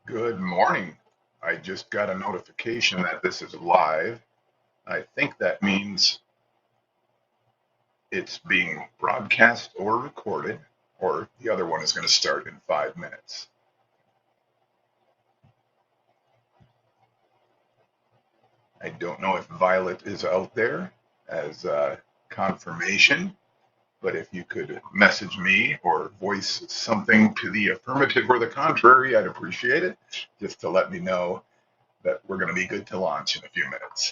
Good morning. I just got a notification that this is live. I think that means it's being broadcast or recorded, or the other one is going to start in 5 minutes. I don't know if Violet is out there as confirmation, but if you could message me or voice something to the affirmative or the contrary, I'd appreciate it, just to let me know that we're going to be good to launch in a few minutes.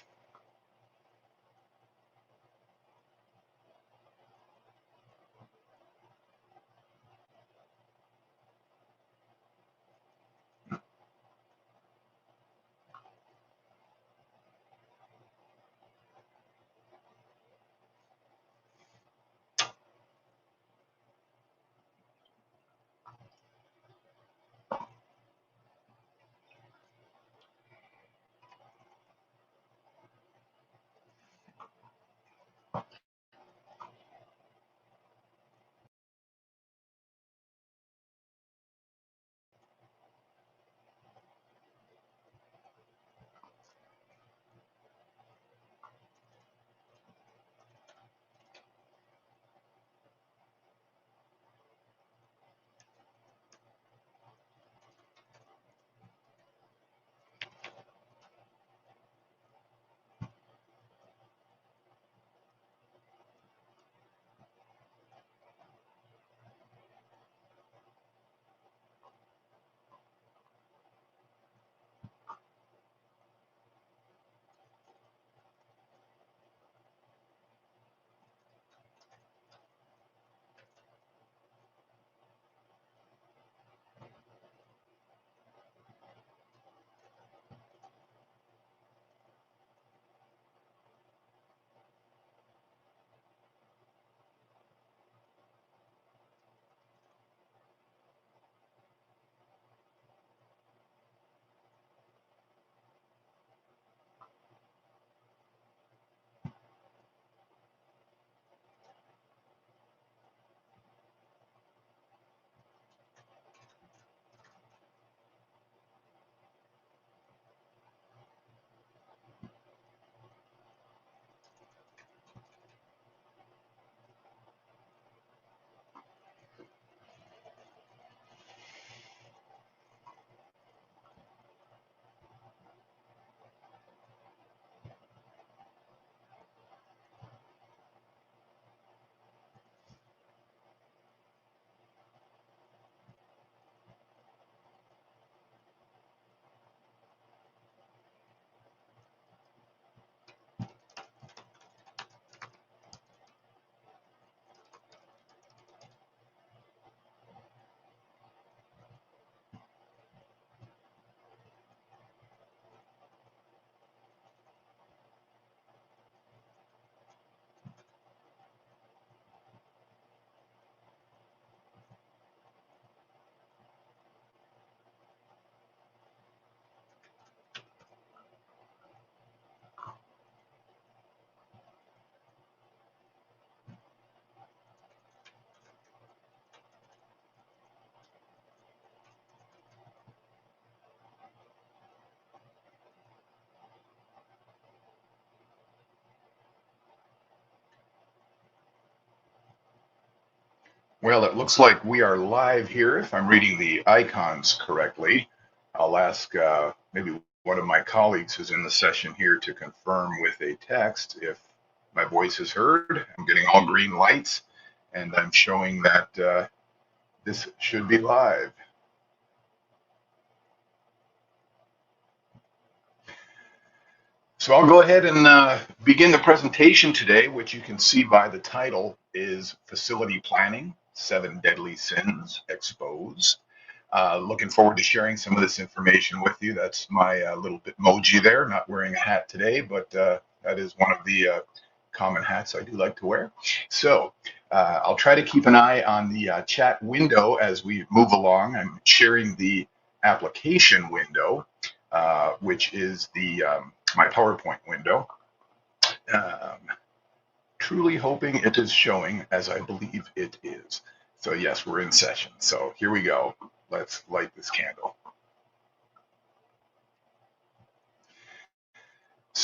Well, it looks like we are live here, if I'm reading the icons correctly. I'll ask maybe one of my colleagues who's in the session here to confirm with a text if my voice is heard. I'm getting all green lights, and I'm showing that this should be live. So I'll go ahead and begin the presentation today, which you can see by the title is Facility Planning, Seven Deadly Sins Exposed. Looking forward to sharing some of this information with you. That's my little Bitmoji there, not wearing a hat today, but that is one of the common hats I do like to wear. So I'll try to keep an eye on the chat window as we move along. I'm sharing the application window, which is the my PowerPoint window. Um, Truly hoping it is showing as I believe it is. So yes, we're in session. So here we go. Let's light this candle.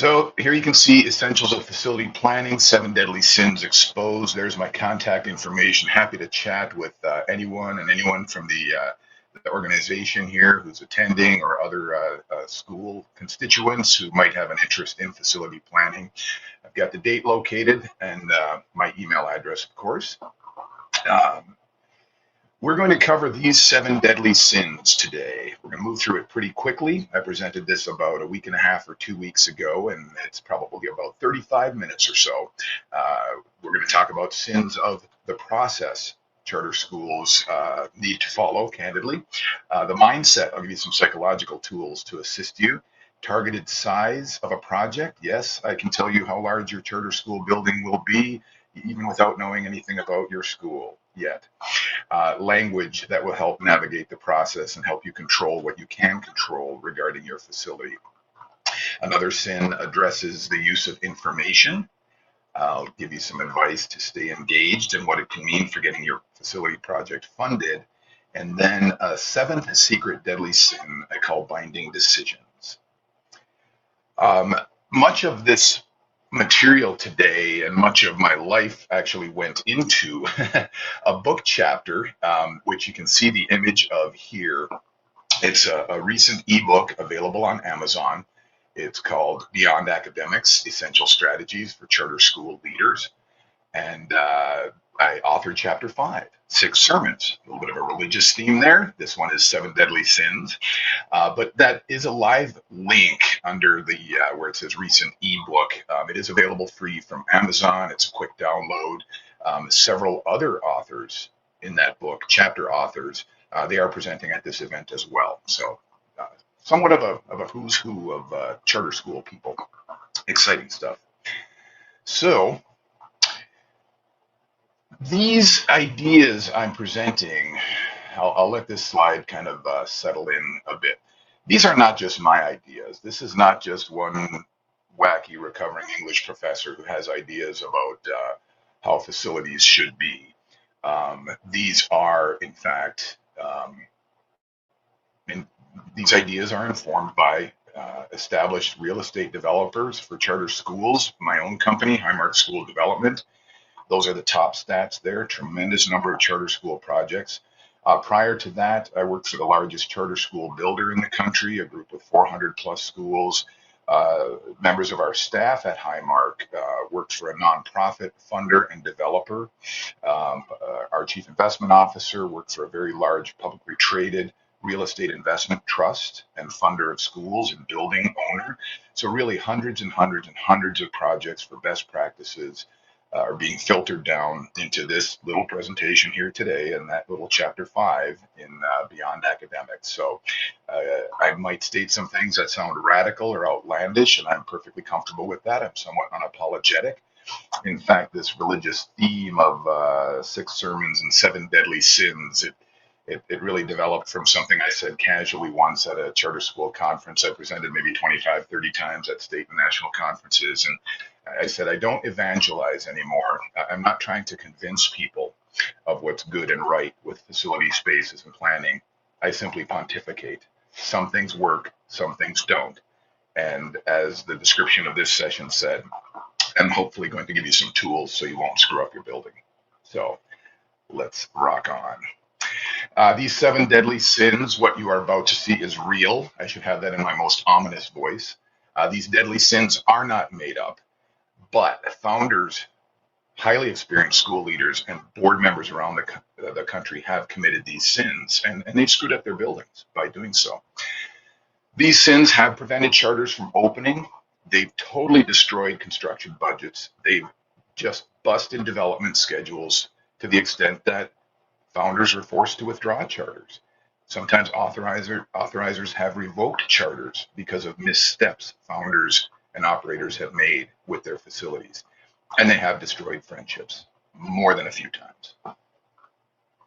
So here you can see essentials of facility planning, 7 deadly sins exposed. There's my contact information. Happy to chat with anyone from the organization here who's attending, or other school constituents who might have an interest in facility planning. I've got the date located, and my email address, of course. Um, we're going to cover these 7 deadly sins today. We're going to move through it pretty quickly. I presented this about a week and a half or 2 weeks ago, and it's probably about 35 minutes or so. We're going to talk about sins of the process charter schools need to follow, candidly. The mindset, I'll give you some psychological tools to assist you. Targeted size of a project. Yes, I can tell you how large your charter school building will be, even without knowing anything about your school yet. Language that will help navigate the process and help you control what you can control regarding your facility. Another sin addresses the use of information. I'll give you some advice to stay engaged and what it can mean for getting your facility project funded. And then a 7th secret deadly sin I call binding decisions. Much of this material today and much of my life actually went into a book chapter, which you can see the image of here. It's a recent ebook available on Amazon. It's called Beyond Academics, Essential Strategies for Charter School Leaders. And I authored chapter 5, 6 sermons, a little bit of a religious theme there. This one is 7 deadly sins. But that is a live link under the where it says recent ebook. It is available free from Amazon. It's a quick download. Several other authors in that book, chapter authors, they are presenting at this event as well. So somewhat of a who's who of charter school people. Exciting stuff. So these ideas I'm presenting, I'll let this slide kind of settle in a bit. These are not just my ideas. This is not just one wacky recovering English professor who has ideas about how facilities should be. These are, in fact, these ideas are informed by established real estate developers for charter schools. My own company, Highmark School Development. Those are the top stats there. Tremendous number of charter school projects. Prior to that, I worked for the largest charter school builder in the country, a group with 400 plus schools. Members of our staff at Highmark worked for a nonprofit funder and developer. Our chief investment officer worked for a very large publicly traded real estate investment trust and funder of schools and building owner. So really hundreds and hundreds and hundreds of projects for best practices are being filtered down into this little presentation here today, and that little chapter 5 in Beyond Academics. So I might state some things that sound radical or outlandish, and I'm perfectly comfortable with that. I'm somewhat unapologetic. In fact, this religious theme of 6 sermons and 7 deadly sins, it really developed from something I said casually once at a charter school conference. I presented maybe 25, 30 times at state and national conferences. And I said, I don't evangelize anymore. I'm not trying to convince people of what's good and right with facility spaces and planning. I simply pontificate. Some things work, some things don't. And as the description of this session said, I'm hopefully going to give you some tools so you won't screw up your building. So let's rock on. These 7 deadly sins, what you are about to see is real. I should have that in my most ominous voice. These deadly sins are not made up, but founders, highly experienced school leaders, and board members around the country have committed these sins, and they've screwed up their buildings by doing so. These sins have prevented charters from opening. They've totally destroyed construction budgets. They've just busted development schedules to the extent that founders are forced to withdraw charters. Sometimes authorizers have revoked charters because of missteps founders and operators have made with their facilities. And they have destroyed friendships more than a few times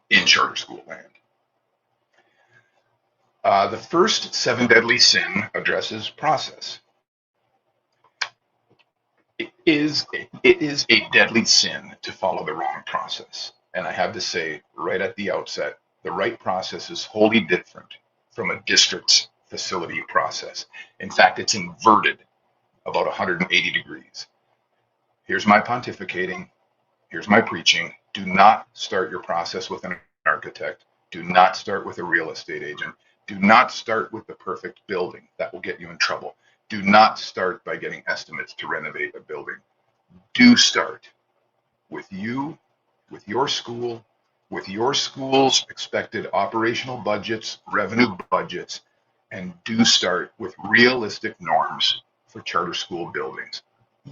in charter school land. The first 7 deadly sin addresses process. It is a deadly sin to follow the wrong process. And I have to say right at the outset, the right process is wholly different from a district's facility process. In fact, it's inverted. about 180 degrees. Here's my pontificating. Here's my preaching. Do not start your process with an architect. Do not start with a real estate agent. Do not start with the perfect building. That will get you in trouble. Do not start by getting estimates to renovate a building. Do start with you, with your school, with your school's expected operational budgets, revenue budgets, and do start with realistic norms for charter school buildings.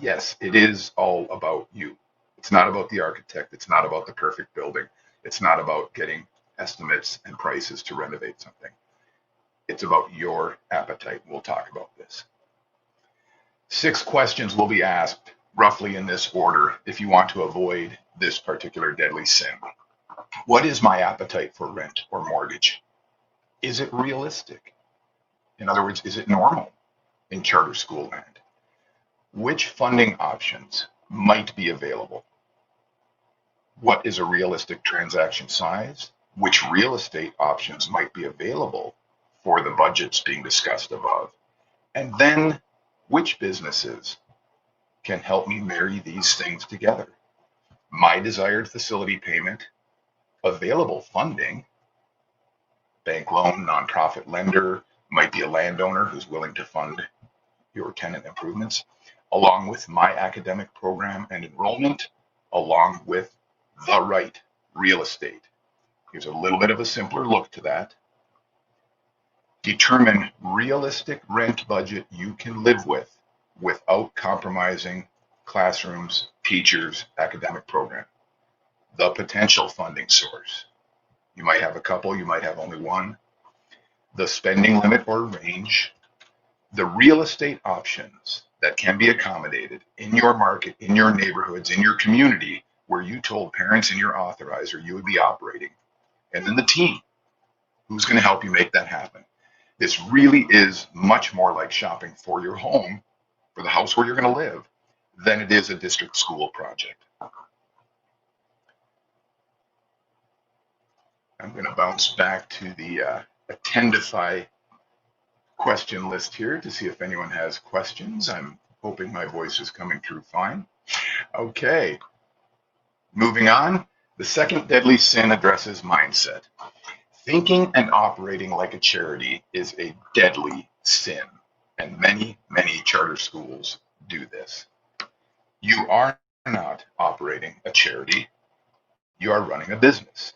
Yes, it is all about you. It's not about the architect. It's not about the perfect building. It's not about getting estimates and prices to renovate something. It's about your appetite. We'll talk about this. 6 questions will be asked roughly in this order if you want to avoid this particular deadly sin. What is my appetite for rent or mortgage? Is it realistic? In other words, is it normal in charter school land? Which funding options might be available? What is a realistic transaction size? Which real estate options might be available for the budgets being discussed above? And then which businesses can help me marry these things together? My desired facility payment, available funding, bank loan, nonprofit lender, might be a landowner who's willing to fund your tenant improvements, along with my academic program and enrollment, along with the right real estate. Here's a little bit of a simpler look to that. Determine realistic rent budget you can live with without compromising classrooms, teachers, academic program. The potential funding source. You might have a couple, you might have only one. The spending limit or range. The real estate options that can be accommodated in your market, in your neighborhoods, in your community, where you told parents in your authorizer you would be operating. And then the team, who's going to help you make that happen. This really is much more like shopping for your home, for the house where you're going to live, than it is a district school project. I'm going to bounce back to the Attendify question list here to see if anyone has questions. I'm hoping my voice is coming through fine. Okay, moving on. The second deadly sin addresses mindset. Thinking and operating like a charity is a deadly sin, and many, many charter schools do this. You are not operating a charity. You are running a business.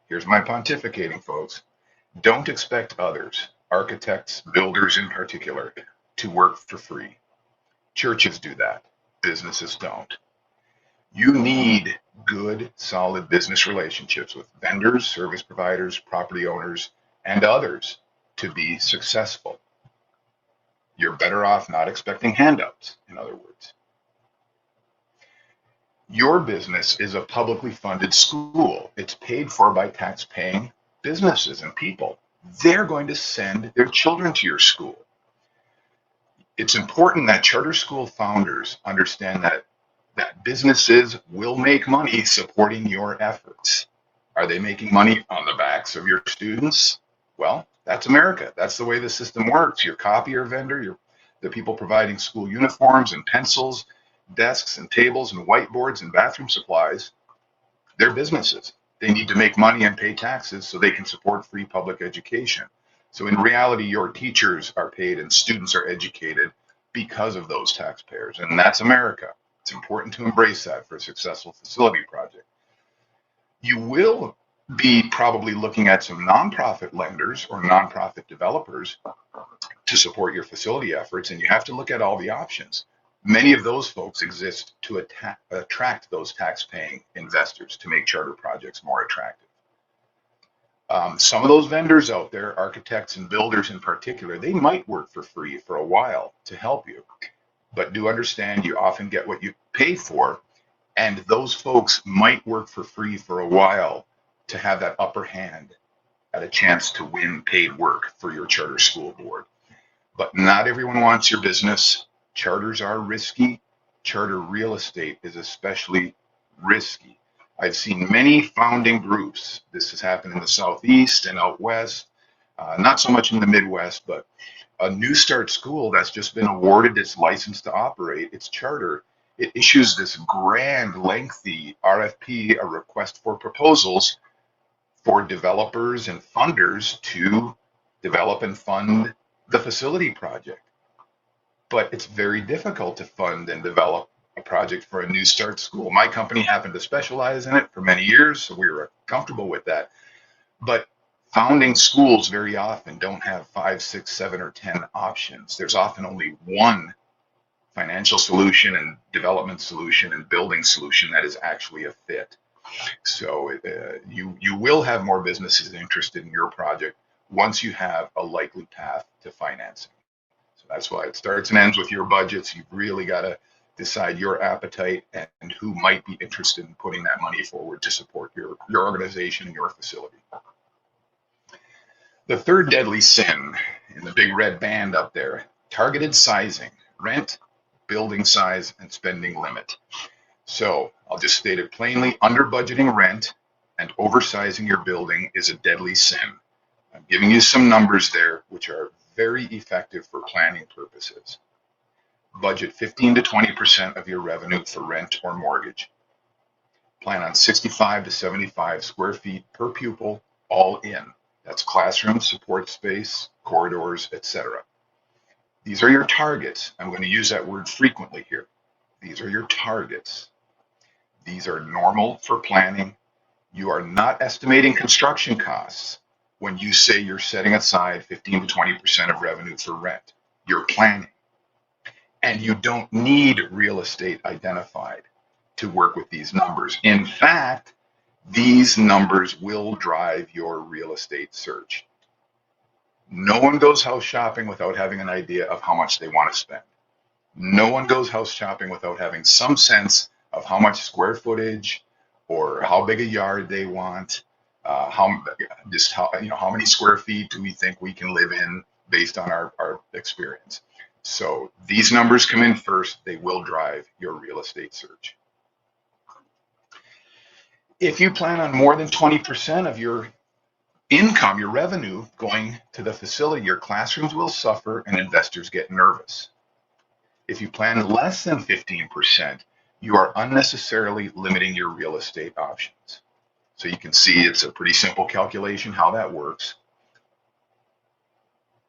Here's my pontificating, folks. Don't expect others, architects, builders in particular, to work for free. Churches do that. Businesses don't. You need good, solid business relationships with vendors, service providers, property owners, and others to be successful. You're better off not expecting handouts, in other words. Your business is a publicly funded school. It's paid for by tax-paying businesses and people. They're going to send their children to your school. It's important that charter school founders understand that businesses will make money supporting your efforts. Are they making money on the backs of your students? Well, that's America. That's the way the system works. Your copier vendor, the people providing school uniforms and pencils, desks and tables and whiteboards and bathroom supplies, they're businesses. They need to make money and pay taxes so they can support free public education. So in reality, your teachers are paid and students are educated because of those taxpayers, and that's America. It's important to embrace that for a successful facility project. You will be probably looking at some nonprofit lenders or nonprofit developers to support your facility efforts, and you have to look at all the options. Many of those folks exist to attract those tax-paying investors to make charter projects more attractive. Some of those vendors out there, architects and builders in particular, they might work for free for a while to help you. But do understand you often get what you pay for, and those folks might work for free for a while to have that upper hand at a chance to win paid work for your charter school board. But not everyone wants your business. Charters are risky. Charter real estate is especially risky. I've seen many founding groups. This has happened in the Southeast and out West. not so much in the Midwest, but a New Start school that's just been awarded its license to operate, its charter, it issues this grand, lengthy RFP, a request for proposals, for developers and funders to develop and fund the facility project. But it's very difficult to fund and develop a project for a New Start school. My company happened to specialize in it for many years, so we were comfortable with that. But founding schools very often don't have 5, 6, 7, or 10 options. There's often only one financial solution and development solution and building solution that is actually a fit. So you will have more businesses interested in your project once you have a likely path to financing. So that's why it starts and ends with your budgets. You've really got to decide your appetite and who might be interested in putting that money forward to support your organization and your facility. The third deadly sin in the big red band up there, targeted sizing, rent, building size, and spending limit. So I'll just state it plainly, under budgeting rent and oversizing your building is a deadly sin. I'm giving you some numbers there, which are very effective for planning purposes. Budget 15 to 20% of your revenue for rent or mortgage. Plan on 65 to 75 square feet per pupil, all in. That's classroom, support space, corridors, etc. These are your targets. I'm going to use that word frequently here. These are your targets. These are normal for planning. You are not estimating construction costs when you say you're setting aside 15 to 20% of revenue for rent. You're planning. And you don't need real estate identified to work with these numbers. In fact, these numbers will drive your real estate search. No one goes house shopping without having an idea of how much they want to spend. No one goes house shopping without having some sense of how much square footage or how big a yard they want, how many square feet do we think we can live in based on our experience. So these numbers come in first. They will drive your real estate search. If you plan on more than 20% of your income, your revenue going to the facility, your classrooms will suffer and investors get nervous. If you plan less than 15%, you are unnecessarily limiting your real estate options. So you can see it's a pretty simple calculation how that works.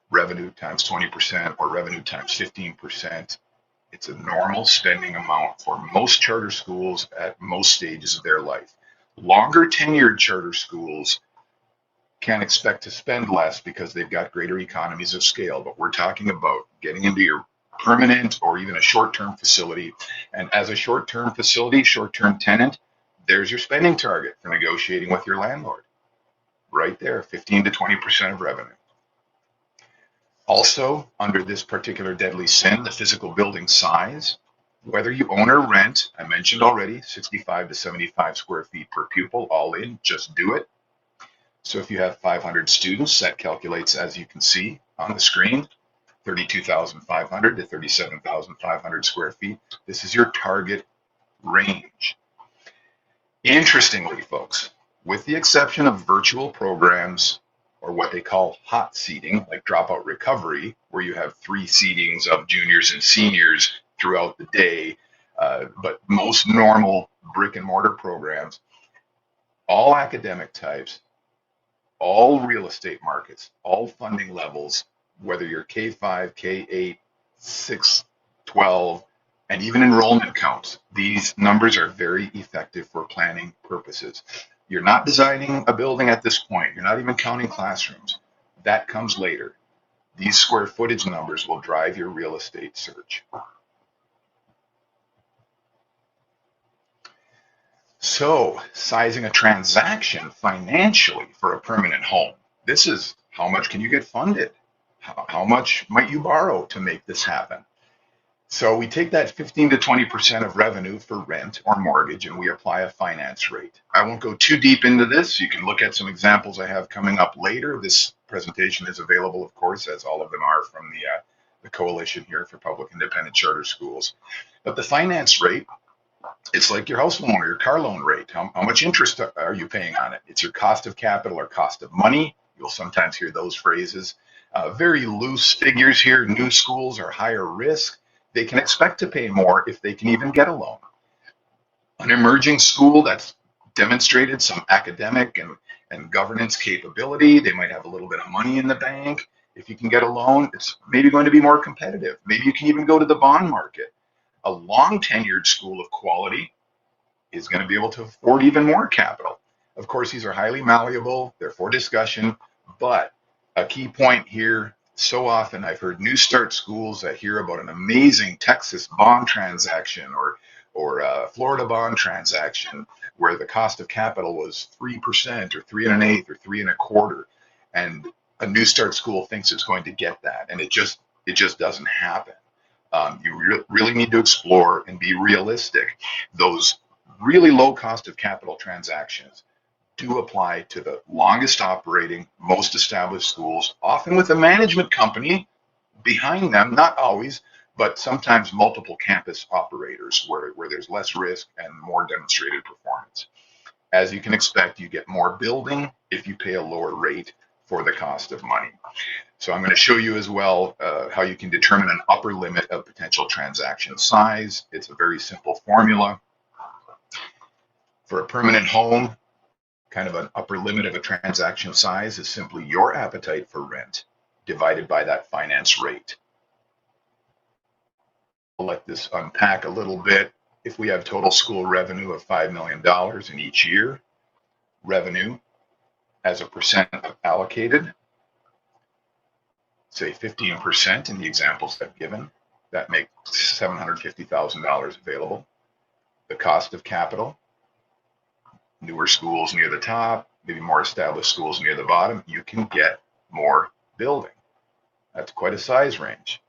Revenue times 20% or revenue times 15%. It's a normal spending amount for most charter schools at most stages of their life. Longer tenured charter schools can expect to spend less because they've got greater economies of scale, but we're talking about getting into your permanent or even a short-term facility. And as a short-term facility, short-term tenant, there's your spending target for negotiating with your landlord. Right there, 15 to 20% of revenue. Also, under this particular deadly sin, the physical building size, whether you own or rent, I mentioned already, 65 to 75 square feet per pupil, all in, just do it. So if you have 500 students, that calculates, as you can see on the screen, 32,500 to 37,500 square feet. This is your target range. Interestingly, folks, with the exception of virtual programs or what they call hot seating, like dropout recovery, where you have 3 seatings of juniors and seniors throughout the day, but most normal brick and mortar programs, all academic types, all real estate markets, all funding levels, whether you're K-5, K-8, 6, 12, and even enrollment counts, these numbers are very effective for planning purposes. You're not designing a building at this point. You're not even counting classrooms. That comes later. These square footage numbers will drive your real estate search. So, sizing a transaction financially for a permanent home. This is how much can you get funded? How much might you borrow to make this happen? So we take that 15 to 20% of revenue for rent or mortgage and we apply a finance rate. I won't go too deep into this. You can look at some examples I have coming up later. This presentation is available, of course, as all of them are from the coalition here for public independent charter schools. But the finance rate, it's like your house loan or your car loan rate. How much interest are you paying on it? It's your cost of capital or cost of money You'll sometimes hear those phrases. Very loose figures here. New schools are higher risk. They can expect to pay more if they can even get a loan. An emerging school that's demonstrated some academic and governance capability, they might have a little bit of money in the bank. If you can get a loan, it's maybe going to be more competitive. Maybe you can even go to the bond market. A long tenured school of quality is going to be able to afford even more capital. Of course, these are highly malleable, they're for discussion, but a key point here, so often I've heard new start schools that hear about an amazing Texas bond transaction or a Florida bond transaction where the cost of capital was 3% or 3.125% or 3.25%, and a new start school thinks it's going to get that, and it just doesn't happen. You really need to explore and be realistic. Those really low cost of capital transactions do apply to the longest operating, most established schools, often with a management company behind them, not always, but sometimes multiple campus operators where there's less risk and more demonstrated performance. As you can expect, you get more building if you pay a lower rate for the cost of money. So I'm going to show you as well how you can determine an upper limit of potential transaction size. It's a very simple formula. For a permanent home, kind of an upper limit of a transaction size is simply your appetite for rent divided by that finance rate. I'll let this unpack a little bit. If we have total school revenue of $5 million in each year, revenue as a percent allocated, say 15% in the examples I've given, that makes $750,000 available. The cost of capital, newer schools near the top, maybe more established schools near the bottom, you can get more building. That's quite a size range.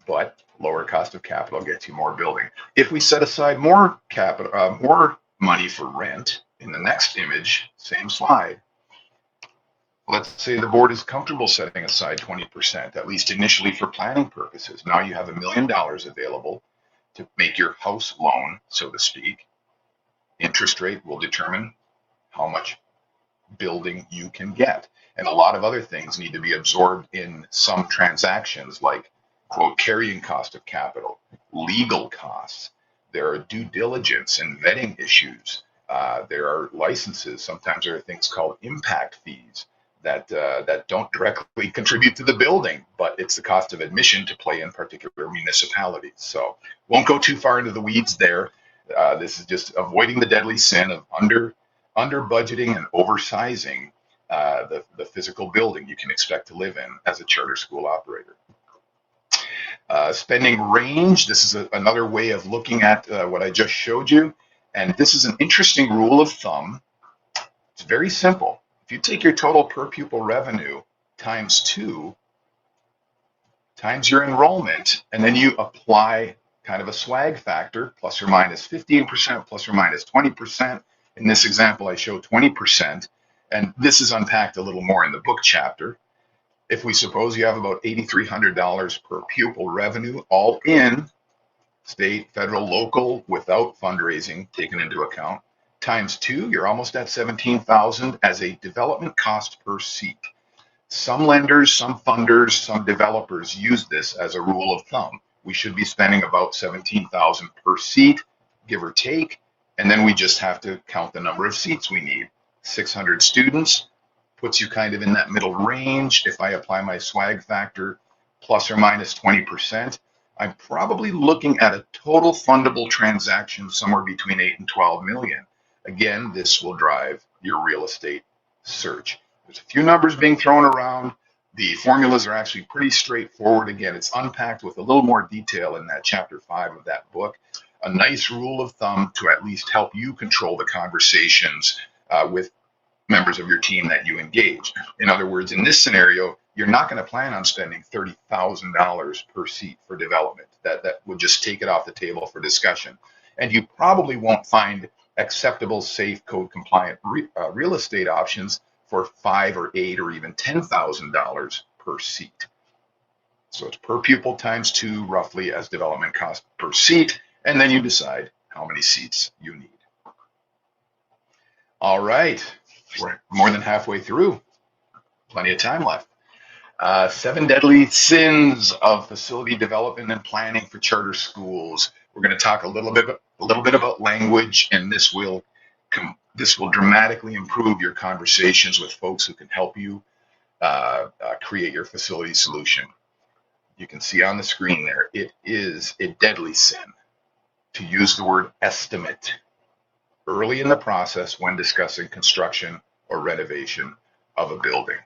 But lower cost of capital gets you more building. If we set aside more capital, more money for rent in the next image, same slide, let's say the board is comfortable setting aside 20%, at least initially for planning purposes. Now you have $1 million available to make your house loan, so to speak. Interest rate will determine how much building you can get. And a lot of other things need to be absorbed in some transactions, like, quote, carrying cost of capital, legal costs. There are due diligence and vetting issues. There are licenses. Sometimes there are things called impact fees that don't directly contribute to the building, but it's the cost of admission to play in particular municipalities. So won't go too far into the weeds there. This is just avoiding the deadly sin of under budgeting and oversizing the physical building you can expect to live in as a charter school operator. Spending range, this is another way of looking at what I just showed you. And this is an interesting rule of thumb. It's very simple. If you take your total per pupil revenue times 2 times your enrollment, and then you apply kind of a swag factor, plus or minus 15%, plus or minus 20%. In this example, I show 20%, and this is unpacked a little more in the book chapter. If we suppose you have about $8,300 per pupil revenue, all in, state, federal, local, without fundraising taken into account, times 2, you're almost at $17,000 as a development cost per seat. Some lenders, some funders, some developers use this as a rule of thumb. We should be spending about $17,000 per seat, give or take, and then we just have to count the number of seats we need. 600 students puts you kind of in that middle range. If I apply my swag factor plus or minus 20%, I'm probably looking at a total fundable transaction somewhere between 8 and 12 million. Again, this will drive your real estate search. There's a few numbers being thrown around. The formulas are actually pretty straightforward. Again, it's unpacked with a little more detail in that chapter 5 of that book. A nice rule of thumb to at least help you control the conversations with members of your team that you engage. In other words, in this scenario, you're not going to plan on spending $30,000 per seat for development. That would just take it off the table for discussion. And you probably won't find acceptable, safe, code compliant real estate options for $5,000 or $8,000 or even $10,000 per seat. So it's per pupil times 2 roughly as development cost per seat, and then you decide how many seats you need. All right, We're more than halfway through. Plenty of time left. 7 deadly sins of facility development and planning for charter schools. We're going to talk a little bit about language, and this will dramatically improve your conversations with folks who can help you create your facility solution. You can see on the screen there, it is a deadly sin to use the word estimate early in the process when discussing construction or renovation of a building.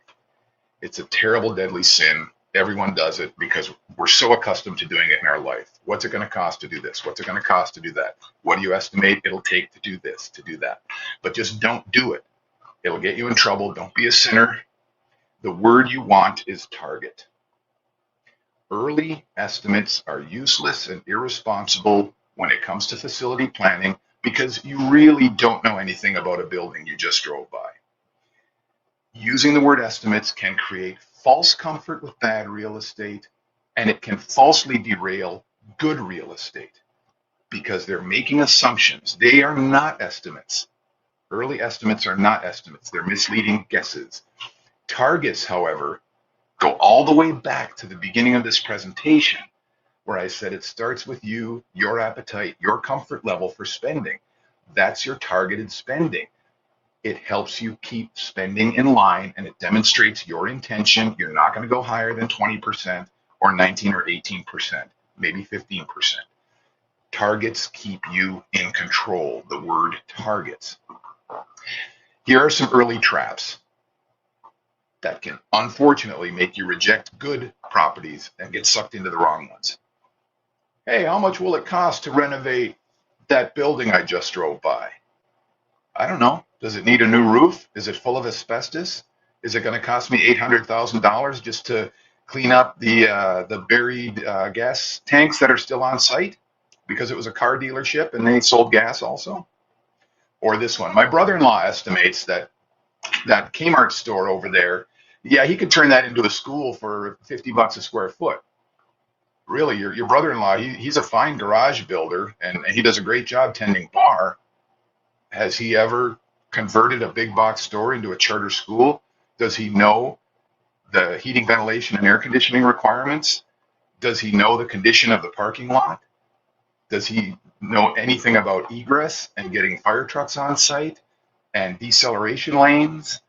It's a terrible, deadly sin. Everyone does it because we're so accustomed to doing it in our life. What's it going to cost to do this? What's it going to cost to do that? What do you estimate it'll take to do this, to do that? But just don't do it. It'll get you in trouble. Don't be a sinner. The word you want is target. Early estimates are useless and irresponsible when it comes to facility planning because you really don't know anything about a building you just drove by. Using the word estimates can create false comfort with bad real estate, and it can falsely derail good real estate because they're making assumptions. They are not estimates. Early estimates are not estimates. They're misleading guesses. Targets, however, go all the way back to the beginning of this presentation where I said it starts with you, your appetite, your comfort level for spending. That's your targeted spending. It helps you keep spending in line, and it demonstrates your intention. You're not going to go higher than 20% or 19 or 18%, maybe 15%. Targets keep you in control. The word targets. Here are some early traps that can unfortunately make you reject good properties and get sucked into the wrong ones. Hey, how much will it cost to renovate that building I just drove by? I don't know. Does it need a new roof? Is it full of asbestos? Is it going to cost me $800,000 just to clean up the buried gas tanks that are still on site because it was a car dealership and they sold gas also? Or this one. My brother-in-law estimates that Kmart store over there, yeah, he could turn that into a school for $50 a square foot. Really, your brother-in-law, he's a fine garage builder and he does a great job tending bar. Has he ever converted a big box store into a charter school? Does he know the heating, ventilation, and air conditioning requirements? Does he know the condition of the parking lot? Does he know anything about egress and getting fire trucks on site and deceleration lanes,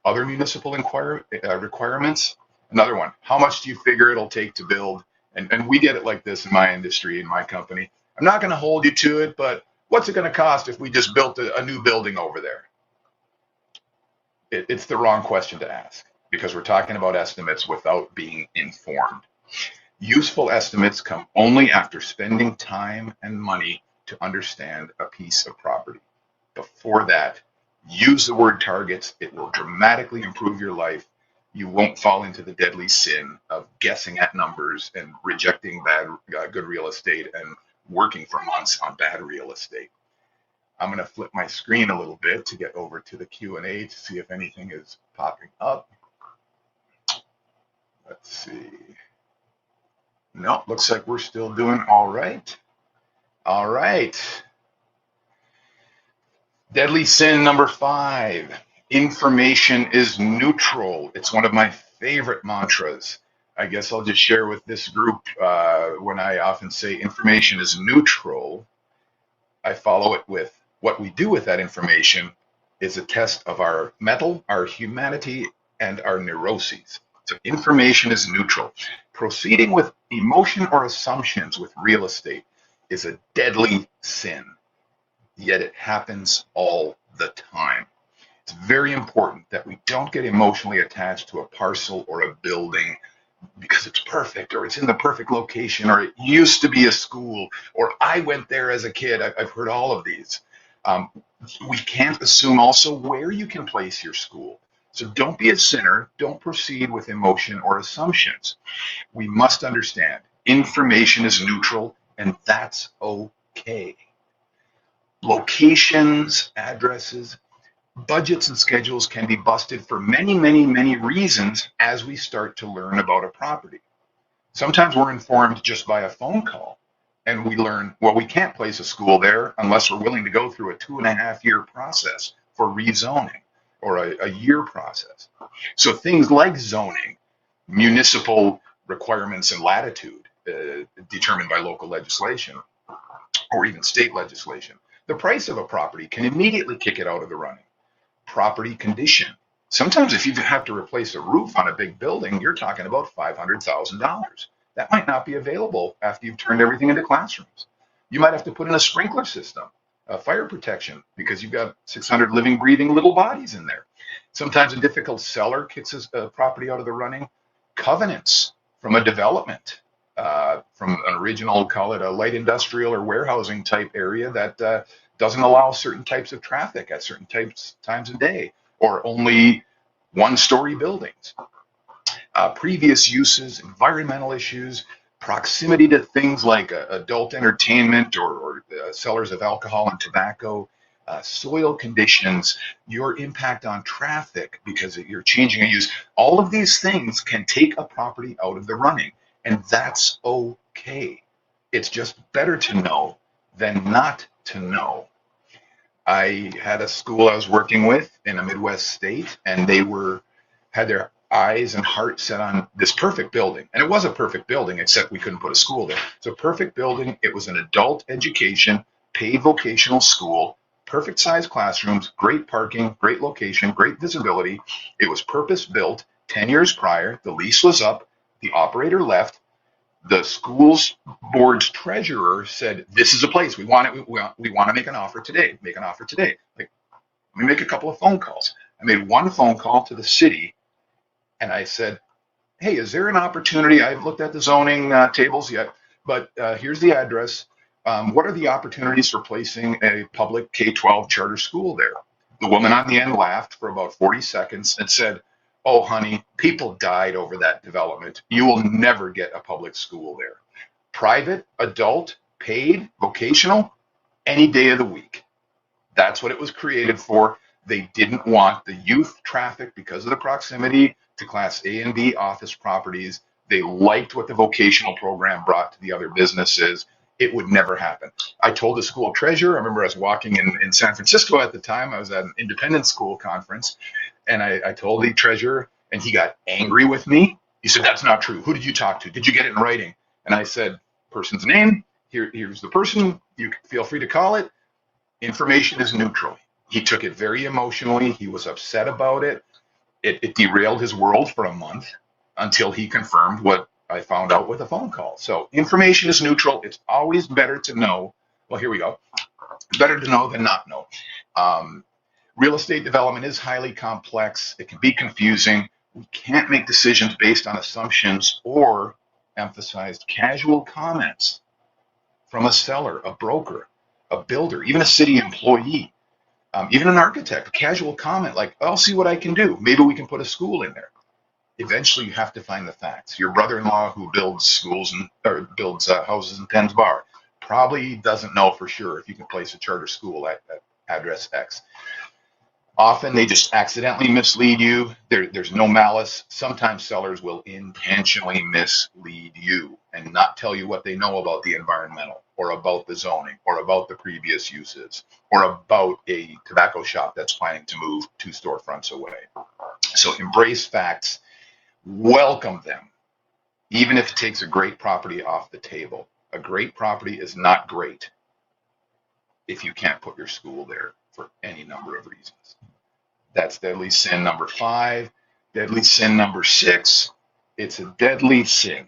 other municipal requirements? Another one, how much do you figure it'll take to build? And we get it like this in my industry, in my company. I'm not going to hold you to it, but what's it going to cost if we just built a new building over there? It's the wrong question to ask because we're talking about estimates without being informed. Useful estimates come only after spending time and money to understand a piece of property. Before that, use the word targets. It will dramatically improve your life. You won't fall into the deadly sin of guessing at numbers and rejecting good real estate and working for months on bad real estate. I'm going to flip my screen a little bit to get over to the Q&A to see if anything is popping up. Let's see. No, looks like we're still doing all right. All right. Deadly sin number 5. Information is neutral. It's one of my favorite mantras. I guess I'll just share with this group when I often say information is neutral, I follow it with what we do with that information is a test of our mettle, our humanity, and our neuroses. So information is neutral. Proceeding with emotion or assumptions with real estate is a deadly sin, yet it happens all the time. It's very important that we don't get emotionally attached to a parcel or a building because it's perfect or it's in the perfect location or it used to be a school or I went there as a kid. I've heard all of these. We can't assume also where you can place your school. So don't be a sinner. Don't proceed with emotion or assumptions. We must understand information is neutral and that's okay. Locations, addresses, budgets and schedules can be busted for many, many, many reasons as we start to learn about a property. Sometimes we're informed just by a phone call and we learn, well, we can't place a school there unless we're willing to go through a 2.5-year process for rezoning. or a year process. So things like zoning, municipal requirements and latitude determined by local legislation or even state legislation. The price of a property can immediately kick it out of the running. Property condition. Sometimes if you have to replace a roof on a big building, you're talking about $500,000. That might not be available after you've turned everything into classrooms. You might have to put in a sprinkler system, a fire protection, because you've got 600 living, breathing little bodies in there. Sometimes a difficult seller kicks a property out of the running. Covenants from a development, from an original, call it a light industrial or warehousing type area that doesn't allow certain types of traffic at certain times of day, or only one-story buildings. Previous uses, environmental issues, proximity to things like adult entertainment or sellers of alcohol and tobacco, soil conditions, your impact on traffic because you're changing a use. All of these things can take a property out of the running, and that's okay. It's just better to know than not to know. I had a school I was working with in a Midwest state, and they had their eyes and heart set on this perfect building. And it was a perfect building, except we couldn't put a school there. It's a perfect building. It was an adult education, paid vocational school, perfect size classrooms, great parking, great location, great visibility. It was purpose built 10 years prior. The lease was up. The operator left. The school's board's treasurer said, "This is a place we want it. We want to make an offer today. Make an offer today." Like, let me make a couple of phone calls. I made one phone call to the city, and I said, "Hey, is there an opportunity? I've looked at the zoning tables yet, but here's the address. What are the opportunities for placing a public K-12 charter school there?" The woman on the end laughed for about 40 seconds and said, "Oh, honey, people died over that development. You will never get a public school there. Private, adult, paid, vocational, any day of the week." That's what it was created for. They didn't want the youth traffic because of the proximity to Class A and B office properties. They liked what the vocational program brought to the other businesses. It would never happen. I told the school treasurer, I remember I was walking in San Francisco at the time. I was at an independent school conference, and I told the treasurer, and he got angry with me. He said, "That's not true. Who did you talk to? Did you get it in writing?" And I said, "Person's name, here's the person. You feel free to call it. Information is neutral." He took it very emotionally. He was upset about it. It derailed his world for a month until he confirmed what I found out with a phone call. So information is neutral. It's always better to know. Well, here we go. Better to know than not know. Real estate development is highly complex. It can be confusing. We can't make decisions based on assumptions or emphasized casual comments from a seller, a broker, a builder, even a city employee, even an architect. A casual comment like, "I'll see what I can do. Maybe we can put a school in there." Eventually, you have to find the facts. Your brother-in-law who builds schools or builds houses in Penns Bar probably doesn't know for sure if you can place a charter school at address X. Often they just accidentally mislead you. There's no malice. Sometimes sellers will intentionally mislead you and not tell you what they know about the environmental or about the zoning or about the previous uses or about a tobacco shop that's planning to move 2 storefronts away. So embrace facts, welcome them, even if it takes a great property off the table. A great property is not great if you can't put your school there for any number of reasons. That's deadly sin number 5. Deadly sin number 6, it's a deadly sin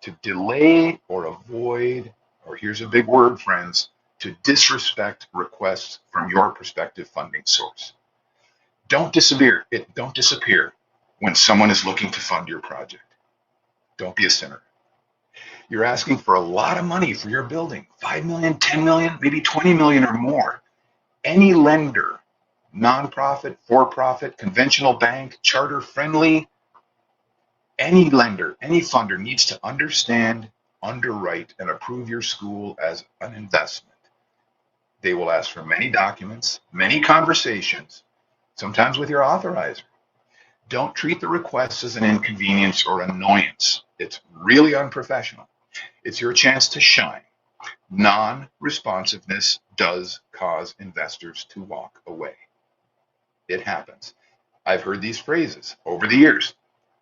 to delay or avoid, or here's a big word, friends, to disrespect requests from your prospective funding source. Don't disappear when someone is looking to fund your project. Don't be a sinner. You're asking for a lot of money for your building, 5 million, 10 million, maybe 20 million or more. Any lender, nonprofit, for-profit, conventional bank, charter friendly, any lender, any funder needs to understand, underwrite, and approve your school as an investment. They will ask for many documents, many conversations, sometimes with your authorizer. Don't treat the request as an inconvenience or annoyance. It's really unprofessional. It's your chance to shine. Non-responsiveness does cause investors to walk away. It happens. I've heard these phrases over the years.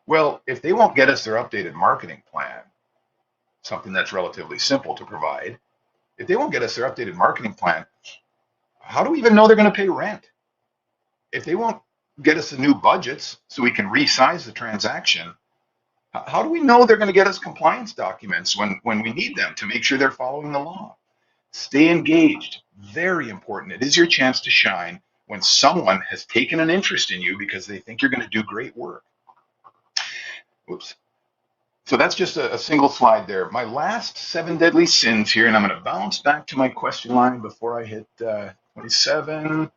Well, if they won't get us their updated marketing plan, something that's relatively simple to provide, if they won't get us their updated marketing plan, how do we even know they're going to pay rent? If they won't get us the new budgets so we can resize the transaction, how do we know they're going to get us compliance documents when we need them to make sure they're following the law? Stay engaged. Very important. It is your chance to shine when someone has taken an interest in you because they think you're going to do great work. Oops. So that's just a single slide there. My last 7 deadly sins here, and I'm going to bounce back to my question line before I hit 27.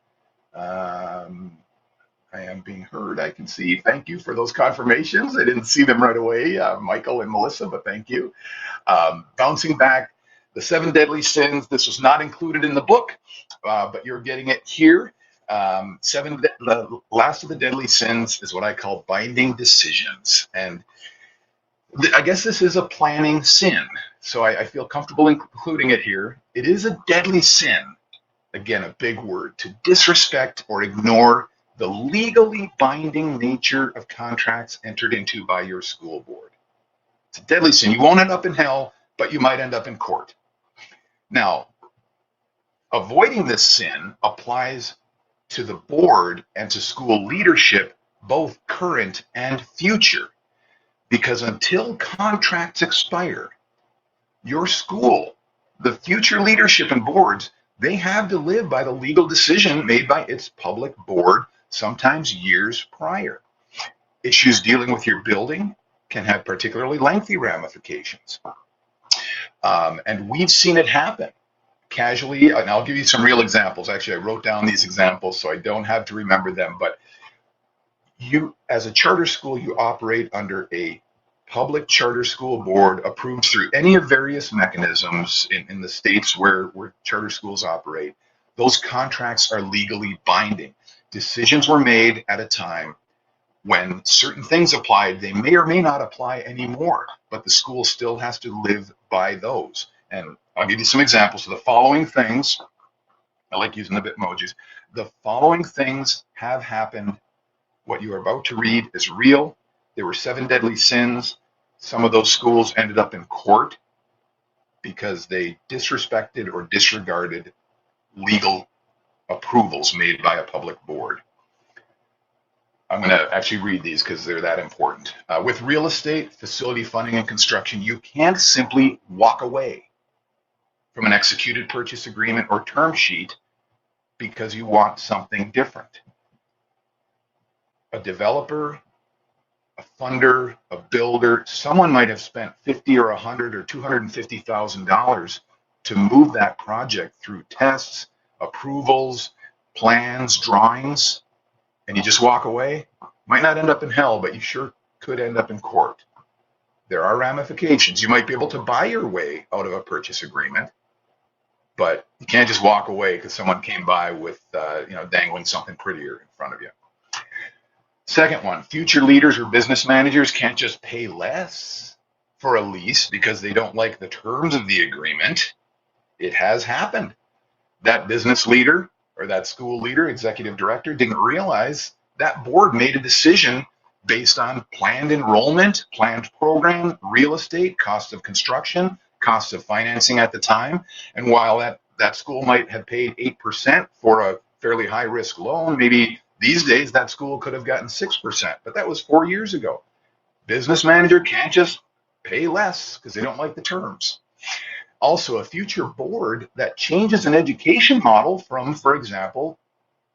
I am being heard, I can see. Thank you for those confirmations. I didn't see them right away, Michael and Melissa, but thank you. Bouncing back, the 7 deadly sins. This was not included in the book, but you're getting it here. The last of the deadly sins is what I call binding decisions. And I guess this is a planning sin, so I feel comfortable including it here. It is a deadly sin, again, a big word, to disrespect or ignore the legally binding nature of contracts entered into by your school board. It's a deadly sin. You won't end up in hell, but you might end up in court. Now, avoiding this sin applies to the board and to school leadership, both current and future, because until contracts expire, your school, the future leadership and boards, they have to live by the legal decision made by its public board, sometimes years prior. Issues dealing with your building can have particularly lengthy ramifications. And we've seen it happen casually, and I'll give you some real examples. Actually, I wrote down these examples so I don't have to remember them, but you, as a charter school, you operate under a public charter school board approved through any of various mechanisms in the states where charter schools operate. Those contracts are legally binding. Decisions were made at a time when certain things applied. They may or may not apply anymore, but the school still has to live by those. And I'll give you some examples of the following things. I like using the Bitmojis. The following things have happened. What you are about to read is real. There were 7 deadly sins. Some of those schools ended up in court because they disrespected or disregarded legal approvals made by a public board. I'm going to actually read these because they're that important. With real estate, facility funding, and construction, you can't simply walk away from an executed purchase agreement or term sheet because you want something different. A developer, a funder, a builder, someone might have spent $50 or $100 or $250,000 to move that project through tests, approvals, plans, drawings, and you just walk away. Might not end up in hell, but you sure could end up in court. There are ramifications. You might be able to buy your way out of a purchase agreement, but you can't just walk away because someone came by with dangling something prettier in front of you. Second one, future leaders or business managers can't just pay less for a lease because they don't like the terms of the agreement. It has happened. That business leader or that school leader, executive director, didn't realize that board made a decision based on planned enrollment, planned program, real estate, cost of construction, cost of financing at the time. And while that school might have paid 8% for a fairly high risk loan, maybe these days that school could have gotten 6%, but that was 4 years ago. Business manager can't just pay less because they don't like the terms. Also, a future board that changes an education model from, for example,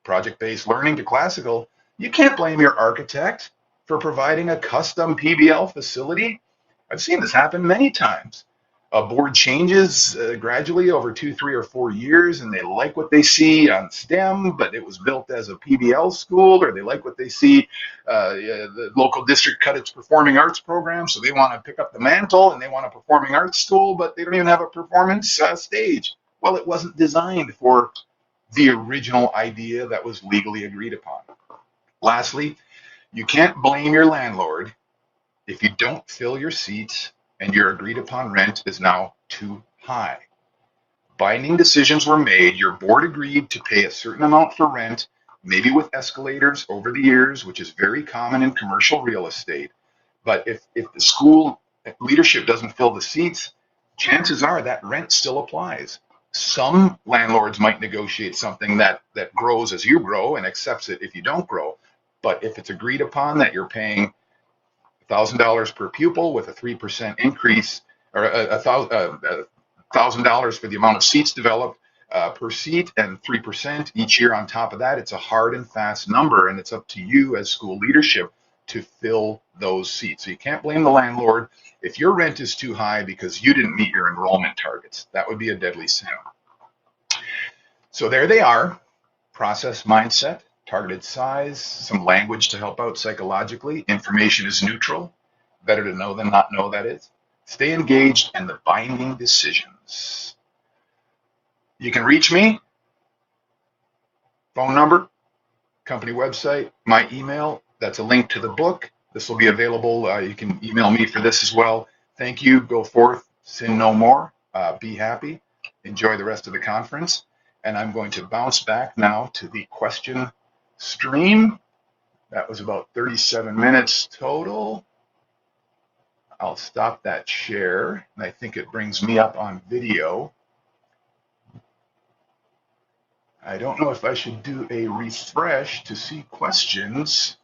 project-based learning to classical, you can't blame your architect for providing a custom PBL facility. I've seen this happen many times. A board changes gradually over 2, 3, or 4 years, and they like what they see on STEM, but it was built as a PBL school, or they like what they see, the local district cut its performing arts program, so they want to pick up the mantle, and they want a performing arts school, but they don't even have a performance stage. Well, it wasn't designed for the original idea that was legally agreed upon. Lastly, you can't blame your landlord if you don't fill your seats and your agreed upon rent is now too high. Binding decisions were made. Your board agreed to pay a certain amount for rent. maybe with escalators over the years, which is very common in commercial real estate. But if the school leadership doesn't fill the seats, chances are that rent still applies. Some landlords might negotiate something that grows as you grow and accepts it if you don't grow. But if it's agreed upon that you're paying $1,000 per pupil with a 3% increase, or $1,000 for the amount of seats developed per seat, and 3% each year on top of that, it's a hard and fast number, and it's up to you as school leadership to fill those seats. So you can't blame the landlord if your rent is too high because you didn't meet your enrollment targets. That would be a deadly sin. So there they are: process, mindset, targeted size, some language to help out psychologically. Information is neutral. Better to know than not know, that is. Stay engaged in the binding decisions. You can reach me, phone number, company website, my email. That's a link to the book. This will be available. You can email me for this as well. Thank you. Go forth, sin no more. Be happy. Enjoy the rest of the conference. And I'm going to bounce back now to the question stream. That was about 37 minutes total. I'll stop that share, and I think it brings me up on video. I don't know if I should do a refresh to see questions.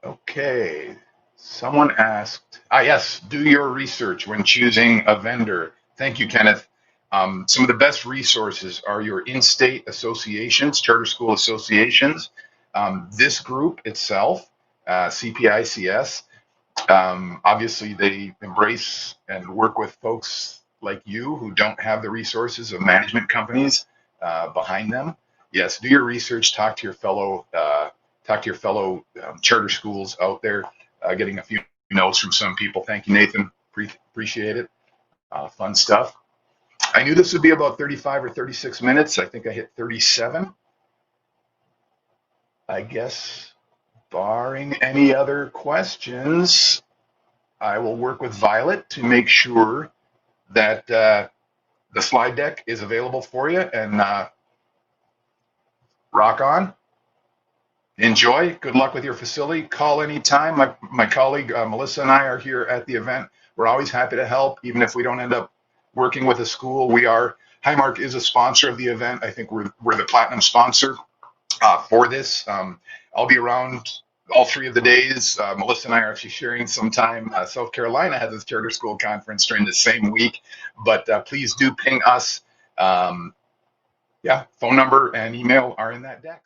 Okay, someone asked, yes, do your research when choosing a vendor. Thank you, Kenneth. Some of the best resources are your in-state associations, charter school associations. This group itself, CPICS, obviously they embrace and work with folks like you who don't have the resources of management companies behind them. Yes, do your research, talk to your fellow charter schools out there. Getting a few notes from some people. Thank you, Nathan. Appreciate it. Fun stuff. I knew this would be about 35 or 36 minutes. I think I hit 37. I guess, barring any other questions, I will work with Violet to make sure that the slide deck is available for you, and rock on. Enjoy. Good luck with your facility. Call anytime. My colleague Melissa and I are here at the event. We're always happy to help, even if we don't end up working with a school. Highmark is a sponsor of the event. I think we're the platinum sponsor for this. I'll be around all 3 of the days. Melissa and I are actually sharing some time. South Carolina has its charter school conference during the same week, but please do ping us. Phone number and email are in that deck.